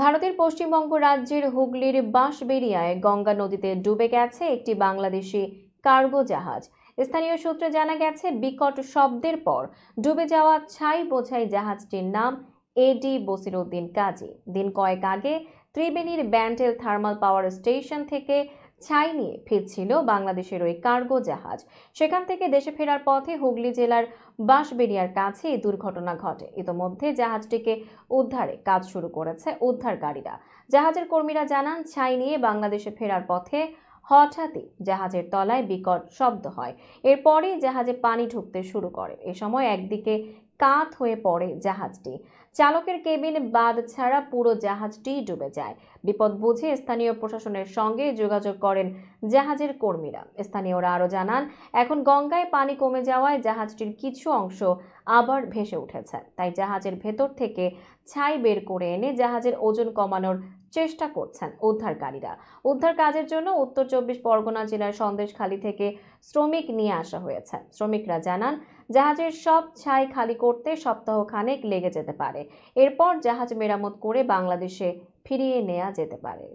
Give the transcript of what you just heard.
ভারতের পশ্চিমবঙ্গ রাজ্যের হুগলির বাঁশবেড়িয়ায় গঙ্গা নদীতে ডুবে গেছে একটি বাংলাদেশি কার্গো জাহাজ। স্থানীয় সূত্রে জানা গেছে, বিকট শব্দের পর ডুবে যাওয়া ছাই বোঝাই জাহাজটির নাম এডি বসিরউদ্দিন কাজী। দিন কয়েক আগে ত্রিবেণীর ব্যান্ডেল থার্মাল পাওয়ার স্টেশন থেকে ছাই নিয়ে ফিরছিল বাংলাদেশের ওই কার্গো জাহাজ। সেখান থেকে দেশে ফেরার পথে হুগলি জেলার বাঁশবেড়িয়ার কাছে এই দুর্ঘটনা ঘটে। ইতোমধ্যে জাহাজটিকে উদ্ধারে কাজ শুরু করেছে উদ্ধারকারীরা। জাহাজের কর্মীরা জানান, ছাই নিয়ে বাংলাদেশে ফেরার পথে হঠাৎই জাহাজের তলায় বিকট শব্দ হয়। এরপরেই জাহাজে পানি ঢুকতে শুরু করে। এ সময় একদিকে কাত হয়ে পড়ে জাহাজটি। চালকের কেবিন বাদ ছাড়া পুরো জাহাজটি ডুবে যায়। বিপদ বুঝে স্থানীয় প্রশাসনের সঙ্গে যোগাযোগ করেন জাহাজের কর্মীরা। স্থানীয়রা আরও জানান, এখন গঙ্গায় পানি কমে যাওয়ায় জাহাজটির কিছু অংশ আবার ভেসে উঠেছে। তাই জাহাজের ভেতর থেকে ছাই বের করে এনে জাহাজের ওজন কমানোর চেষ্টা করছেন উদ্ধারকারীরা। উদ্ধার কাজের জন্য উত্তর 24 পরগনা জেলার সন্দেশখালী থেকে শ্রমিক নিয়ে আসা হয়েছে। শ্রমিকরা জানান, জাহাজের সব ছাই খালি করতে সপ্তাহ খানেক লেগে যেতে পারে। এরপর জাহাজ মেরামত করে বাংলাদেশে ফিরিয়ে নেওয়া যেতে পারে।